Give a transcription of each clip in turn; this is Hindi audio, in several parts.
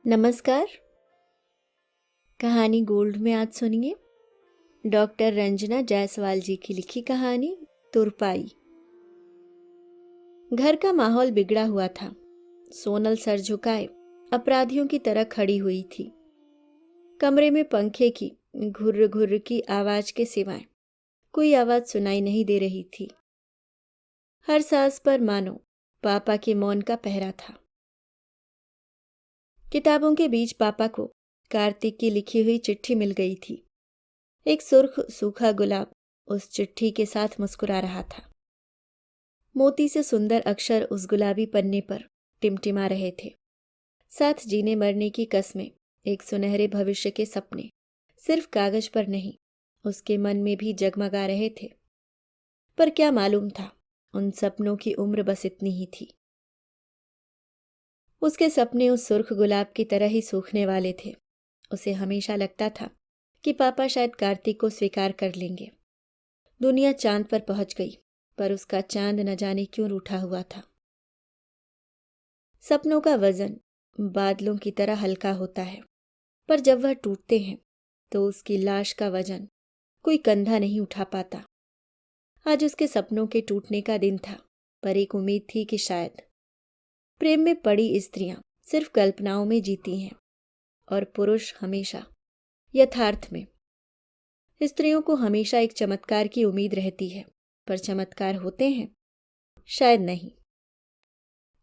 नमस्कार। कहानी गोल्ड में आज सुनिए डॉक्टर रंजना जायसवाल जी की लिखी कहानी तुरपाई। घर का माहौल बिगड़ा हुआ था। सोनल सर झुकाए अपराधियों की तरह खड़ी हुई थी। कमरे में पंखे की घुर्र घुर्र की आवाज के सिवाय कोई आवाज सुनाई नहीं दे रही थी। हर सांस पर मानो पापा के मौन का पहरा था। किताबों के बीच पापा को कार्तिक की लिखी हुई चिट्ठी मिल गई थी। एक सुर्ख सूखा गुलाब उस चिट्ठी के साथ मुस्कुरा रहा था। मोती से सुंदर अक्षर उस गुलाबी पन्ने पर टिमटिमा रहे थे। साथ जीने मरने की कस्में, एक सुनहरे भविष्य के सपने सिर्फ कागज पर नहीं, उसके मन में भी जगमगा रहे थे। पर क्या मालूम था, उन सपनों की उम्र बस इतनी ही थी। उसके सपने उस सुर्ख गुलाब की तरह ही सूखने वाले थे। उसे हमेशा लगता था कि पापा शायद कार्तिक को स्वीकार कर लेंगे। दुनिया चांद पर पहुंच गई, पर उसका चांद न जाने क्यों रूठा हुआ था। सपनों का वजन बादलों की तरह हल्का होता है, पर जब वह टूटते हैं तो उसकी लाश का वजन कोई कंधा नहीं उठा पाता। आज उसके सपनों के टूटने का दिन था, पर एक उम्मीद थी कि शायद प्रेम में पड़ी स्त्रियां सिर्फ कल्पनाओं में जीती हैं और पुरुष हमेशा यथार्थ में। स्त्रियों को हमेशा एक चमत्कार की उम्मीद रहती है, पर चमत्कार होते हैं? शायद नहीं।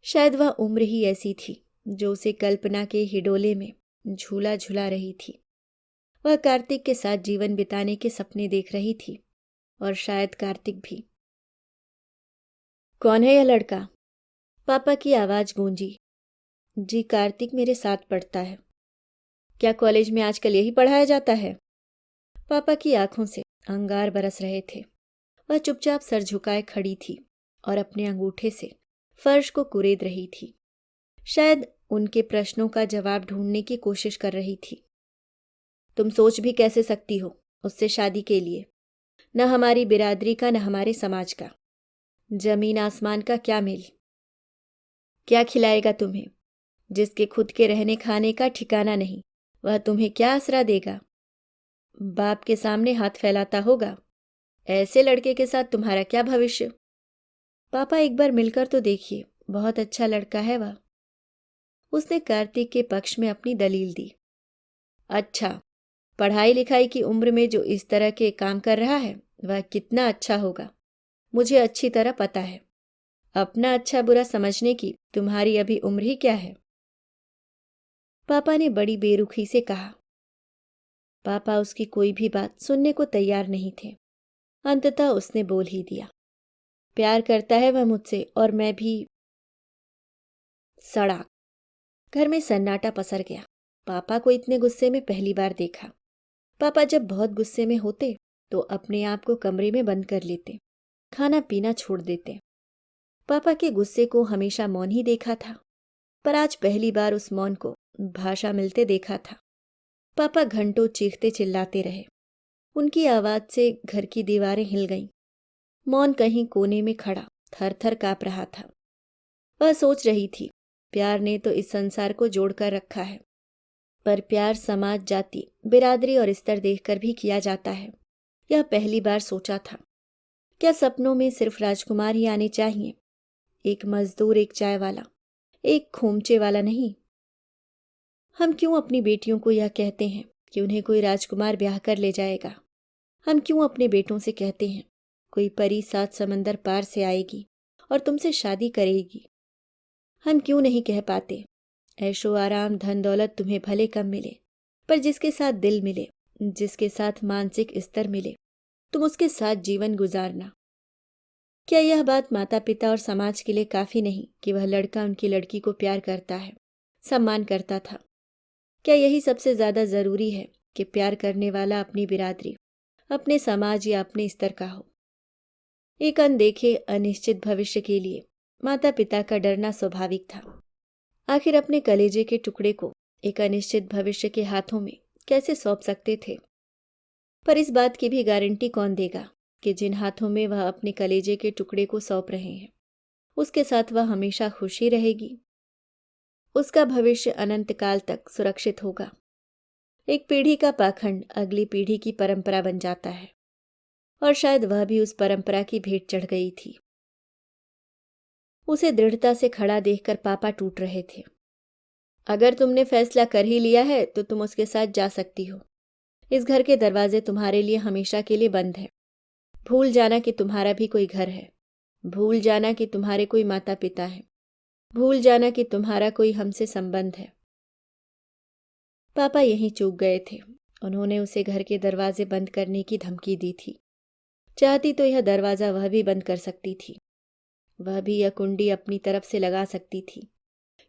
शायद वह उम्र ही ऐसी थी जो उसे कल्पना के हिडोले में झूला झुला रही थी। वह कार्तिक के साथ जीवन बिताने के सपने देख रही थी, और शायद कार्तिक भी। कौन है यह लड़का? पापा की आवाज गूंजी। जी, कार्तिक मेरे साथ पढ़ता है। क्या कॉलेज में आजकल यही पढ़ाया जाता है? पापा की आंखों से अंगार बरस रहे थे। वह चुपचाप सर झुकाए खड़ी थी और अपने अंगूठे से फर्श को कुरेद रही थी। शायद उनके प्रश्नों का जवाब ढूंढने की कोशिश कर रही थी। तुम सोच भी कैसे सकती हो उससे शादी के लिए? न हमारी बिरादरी का, न हमारे समाज का। जमीन आसमान का क्या मेल। क्या खिलाएगा तुम्हें? जिसके खुद के रहने खाने का ठिकाना नहीं, वह तुम्हें क्या आसरा देगा? बाप के सामने हाथ फैलाता होगा। ऐसे लड़के के साथ तुम्हारा क्या भविष्य? पापा, एक बार मिलकर तो देखिए, बहुत अच्छा लड़का है वह। उसने कार्तिक के पक्ष में अपनी दलील दी। अच्छा, पढ़ाई लिखाई की उम्र में जो इस तरह के काम कर रहा है, वह कितना अच्छा होगा, मुझे अच्छी तरह पता है। अपना अच्छा बुरा समझने की तुम्हारी अभी उम्र ही क्या है? पापा ने बड़ी बेरुखी से कहा। पापा उसकी कोई भी बात सुनने को तैयार नहीं थे। अंततः उसने बोल ही दिया। प्यार करता है वह मुझसे, और मैं भी। सड़ा। घर में सन्नाटा पसर गया। पापा को इतने गुस्से में पहली बार देखा। पापा जब बहुत गुस्से में होते तो अपने आप को कमरे में बंद कर लेते, खाना पीना छोड़ देते। पापा के गुस्से को हमेशा मौन ही देखा था, पर आज पहली बार उस मौन को भाषा मिलते देखा था। पापा घंटों चीखते चिल्लाते रहे। उनकी आवाज से घर की दीवारें हिल गईं। मौन कहीं कोने में खड़ा थर थर कांप रहा था। वह सोच रही थी, प्यार ने तो इस संसार को जोड़कर रखा है, पर प्यार समाज, जाति, बिरादरी और स्तर देखकर भी किया जाता है। यह पहली बार सोचा था। क्या सपनों में सिर्फ राजकुमार ही आने चाहिए? एक मजदूर, एक चाय वाला, एक खोमचे वाला नहीं। हम क्यों अपनी बेटियों को यह कहते हैं कि उन्हें कोई राजकुमार ब्याह कर ले जाएगा? हम क्यों अपने बेटों से कहते हैं कोई परी 7 समंदर पार से आएगी और तुमसे शादी करेगी? हम क्यों नहीं कह पाते, ऐशो आराम धन दौलत तुम्हें भले कम मिले, पर जिसके साथ दिल मिले, जिसके साथ मानसिक स्तर मिले, तुम उसके साथ जीवन गुजारना। क्या यह बात माता पिता और समाज के लिए काफी नहीं कि वह लड़का उनकी लड़की को प्यार करता है, सम्मान करता था? क्या यही सबसे ज्यादा जरूरी है कि प्यार करने वाला अपनी बिरादरी, अपने समाज या अपने स्तर का हो? एक अनदेखे अनिश्चित भविष्य के लिए माता पिता का डरना स्वाभाविक था। आखिर अपने कलेजे के टुकड़े को एक अनिश्चित भविष्य के हाथों में कैसे सौंप सकते थे? पर इस बात की भी गारंटी कौन देगा कि जिन हाथों में वह अपने कलेजे के टुकड़े को सौंप रहे हैं, उसके साथ वह हमेशा खुश ही रहेगी? उसका भविष्य अनंत काल तक सुरक्षित होगा। एक पीढ़ी का पाखंड अगली पीढ़ी की परंपरा बन जाता है, और शायद वह भी उस परंपरा की भेंट चढ़ गई थी। उसे दृढ़ता से खड़ा देखकर पापा टूट रहे थे। अगर तुमने फैसला कर ही लिया है तो तुम उसके साथ जा सकती हो। इस घर के दरवाजे तुम्हारे लिए हमेशा के लिए बंद हैं। भूल जाना कि तुम्हारा भी कोई घर है। भूल जाना कि तुम्हारे कोई माता पिता है। भूल जाना कि तुम्हारा कोई हमसे संबंध है। पापा यहीं चूक गए थे। उन्होंने उसे घर के दरवाजे बंद करने की धमकी दी थी। चाहती तो यह दरवाजा वह भी बंद कर सकती थी। वह भी यह कुंडी अपनी तरफ से लगा सकती थी,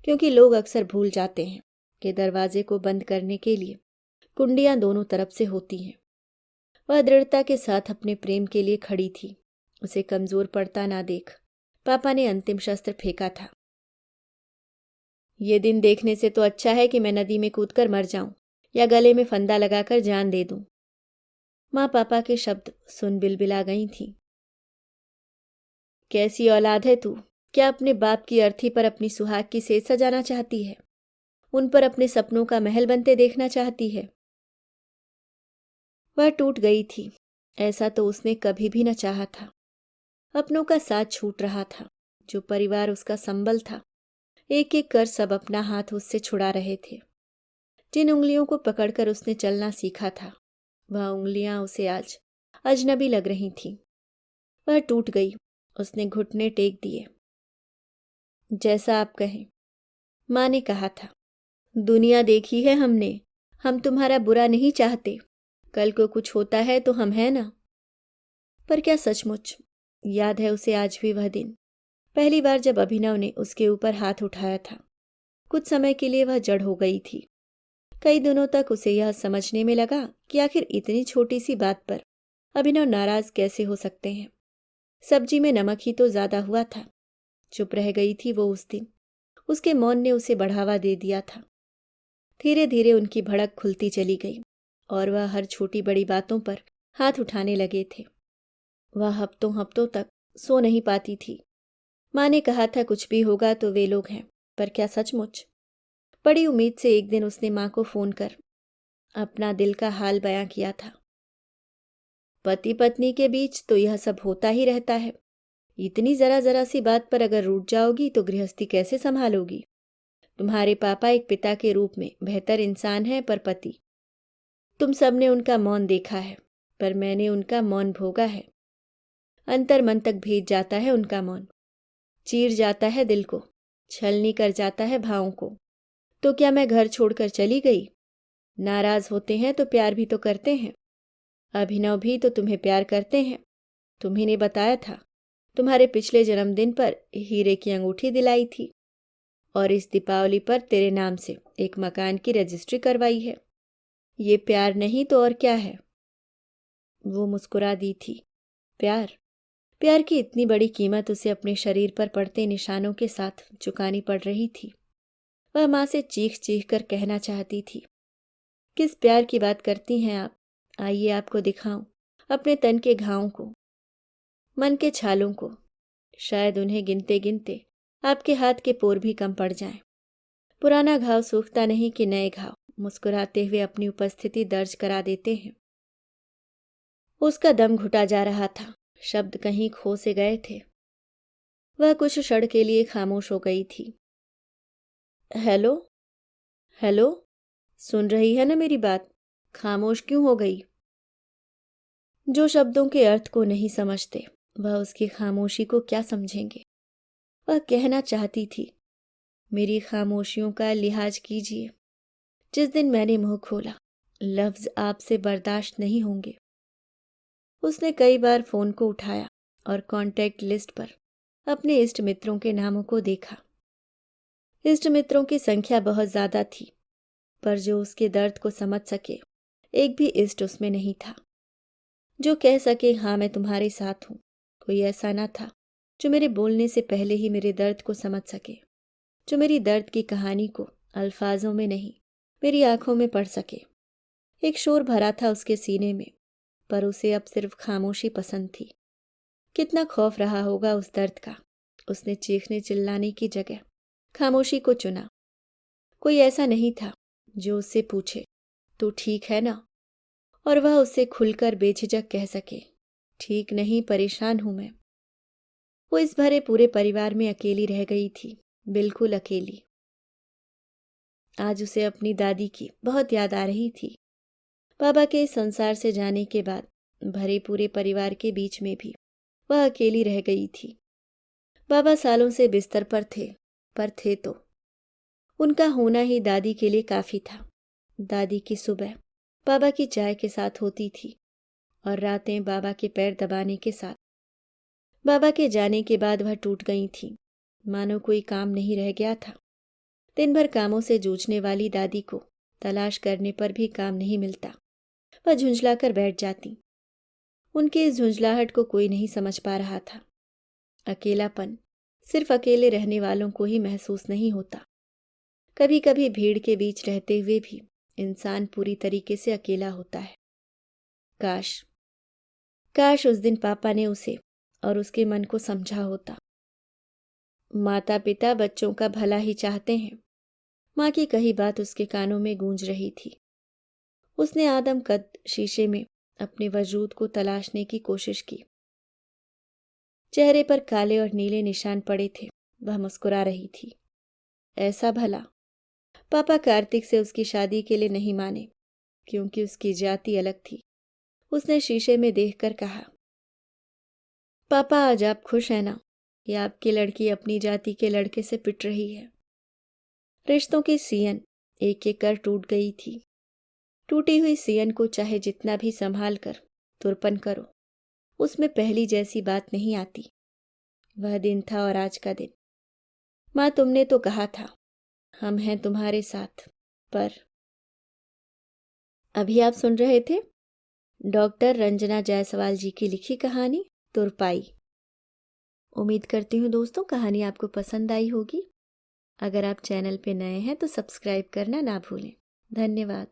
क्योंकि लोग अक्सर भूल जाते हैं कि दरवाजे को बंद करने के लिए कुंडियां दोनों तरफ से होती हैं। वह दृढ़ता के साथ अपने प्रेम के लिए खड़ी थी। उसे कमजोर पड़ता ना देख पापा ने अंतिम शस्त्र फेंका था। ये दिन देखने से तो अच्छा है कि मैं नदी में कूदकर मर जाऊं या गले में फंदा लगाकर जान दे दूं। माँ पापा के शब्द सुन बिलबिला गई थी। कैसी औलाद है तू? क्या अपने बाप की अर्थी पर अपनी सुहाग की सेज सजाना चाहती है? उन पर अपने सपनों का महल बनते देखना चाहती है? वह टूट गई थी। ऐसा तो उसने कभी भी न चाहा था। अपनों का साथ छूट रहा था। जो परिवार उसका संबल था, एक एक कर सब अपना हाथ उससे छुड़ा रहे थे। जिन उंगलियों को पकड़कर उसने चलना सीखा था, वह उंगलियां उसे आज अजनबी लग रही थीं। वह टूट गई। उसने घुटने टेक दिए। जैसा आप कहें, माँ ने कहा था। दुनिया देखी है हमने। हम तुम्हारा बुरा नहीं चाहते। कल को कुछ होता है तो हम हैं ना। पर क्या सचमुच याद है उसे आज भी वह दिन, पहली बार जब अभिनव ने उसके ऊपर हाथ उठाया था। कुछ समय के लिए वह जड़ हो गई थी। कई दिनों तक उसे यह समझने में लगा कि आखिर इतनी छोटी सी बात पर अभिनव नाराज कैसे हो सकते हैं। सब्जी में नमक ही तो ज्यादा हुआ था। चुप रह गई थी वो उस दिन। उसके मौन ने उसे बढ़ावा दे दिया था। धीरे धीरे उनकी भड़क खुलती चली गई और वह हर छोटी बड़ी बातों पर हाथ उठाने लगे थे। वह हफ्तों हफ्तों तक सो नहीं पाती थी। माँ ने कहा था कुछ भी होगा तो वे लोग हैं, पर क्या सचमुच? बड़ी उम्मीद से एक दिन उसने माँ को फोन कर अपना दिल का हाल बयां किया था। पति पत्नी के बीच तो यह सब होता ही रहता है। इतनी जरा जरा सी बात पर अगर रूठ जाओगी तो गृहस्थी कैसे संभालोगी? तुम्हारे पापा एक पिता के रूप में बेहतर इंसान है, पर पति, तुम सबने उनका मौन देखा है, पर मैंने उनका मौन भोगा है। अंतर मन तक भेद जाता है उनका मौन। चीर जाता है दिल को, छलनी कर जाता है भावों को। तो क्या मैं घर छोड़कर चली गई? नाराज होते हैं तो प्यार भी तो करते हैं। अभिनव भी तो तुम्हें प्यार करते हैं। तुम्ही ने बताया था। तुम्हारे पिछले जन्मदिन पर हीरे की अंगूठी दिलाई थी और इस दीपावली पर तेरे नाम से एक मकान की रजिस्ट्री करवाई है। ये प्यार नहीं तो और क्या है? वो मुस्कुरा दी थी। प्यार? प्यार की इतनी बड़ी कीमत उसे अपने शरीर पर पड़ते निशानों के साथ चुकानी पड़ रही थी। वह माँ से चीख चीख कर कहना चाहती थी, किस प्यार की बात करती हैं आप? आइए आपको दिखाऊं अपने तन के घावों को, मन के छालों को। शायद उन्हें गिनते गिनते आपके हाथ के पोर भी कम पड़ जाएं। पुराना घाव सूखता नहीं कि नए घाव मुस्कुराते हुए अपनी उपस्थिति दर्ज करा देते हैं। उसका दम घुटा जा रहा था। शब्द कहीं खो से गए थे। वह कुछ क्षण के लिए खामोश हो गई थी। हेलो? हेलो? सुन रही है ना मेरी बात? खामोश क्यों हो गई? जो शब्दों के अर्थ को नहीं समझते, वह उसकी खामोशी को क्या समझेंगे? वह कहना चाहती थी, मेरी खामोशियों का लिहाज कीजिए। जिस दिन मैंने मुंह खोला, लफ्ज आपसे बर्दाश्त नहीं होंगे। उसने कई बार फोन को उठाया और कॉन्टैक्ट लिस्ट पर अपने इष्ट मित्रों के नामों को देखा। इष्ट मित्रों की संख्या बहुत ज्यादा थी, पर जो उसके दर्द को समझ सके, एक भी इष्ट उसमें नहीं था। जो कह सके, हाँ मैं तुम्हारे साथ हूं, कोई ऐसा ना था। जो मेरे बोलने से पहले ही मेरे दर्द को समझ सके, जो मेरी दर्द की कहानी को अल्फाजों में नहीं, मेरी आंखों में पढ़ सके। एक शोर भरा था उसके सीने में, पर उसे अब सिर्फ खामोशी पसंद थी। कितना खौफ रहा होगा उस दर्द का। उसने चीखने चिल्लाने की जगह खामोशी को चुना। कोई ऐसा नहीं था जो उससे पूछे, तू ठीक है ना, और वह उससे खुलकर बेझिझक कह सके, ठीक नहीं, परेशान हूं मैं। वो इस भरे पूरे परिवार में अकेली रह गई थी, बिल्कुल अकेली। आज उसे अपनी दादी की बहुत याद आ रही थी। बाबा के इस संसार से जाने के बाद भरे पूरे परिवार के बीच में भी वह अकेली रह गई थी। बाबा सालों से बिस्तर पर थे तो उनका होना ही दादी के लिए काफी था। दादी की सुबह बाबा की चाय के साथ होती थी और रातें बाबा के पैर दबाने के साथ। बाबा के जाने के बाद वह टूट गई थी, मानो कोई काम नहीं रह गया था। दिन भर कामों से जूझने वाली दादी को तलाश करने पर भी काम नहीं मिलता। वह झुंझलाकर बैठ जाती। उनके इस झुंझलाहट को कोई नहीं समझ पा रहा था। अकेलापन सिर्फ अकेले रहने वालों को ही महसूस नहीं होता। कभी कभी भीड़ के बीच रहते हुए भी इंसान पूरी तरीके से अकेला होता है। काश काश उस दिन पापा ने उसे और उसके मन को समझा होता। माता पिता बच्चों का भला ही चाहते हैं, माँ की कही बात उसके कानों में गूंज रही थी। उसने आदम कद शीशे में अपने वजूद को तलाशने की कोशिश की। चेहरे पर काले और नीले निशान पड़े थे। वह मुस्कुरा रही थी। ऐसा भला पापा कार्तिक से उसकी शादी के लिए नहीं माने, क्योंकि उसकी जाति अलग थी। उसने शीशे में देखकर कहा, पापा आज आप खुश हैं ना? ये आपकी लड़की अपनी जाति के लड़के से पिट रही है। रिश्तों की सियन एक एक कर टूट गई थी। टूटी हुई सियन को चाहे जितना भी संभाल कर तुरपन करो, उसमें पहली जैसी बात नहीं आती। वह दिन था और आज का दिन। माँ, तुमने तो कहा था हम हैं तुम्हारे साथ, पर अभी आप सुन रहे थे डॉक्टर रंजना जायसवाल जी की लिखी कहानी तुरपाई। उम्मीद करती हूँ दोस्तों कहानी आपको पसंद आई होगी। अगर आप चैनल पे नए हैं तो सब्सक्राइब करना ना भूलें। धन्यवाद।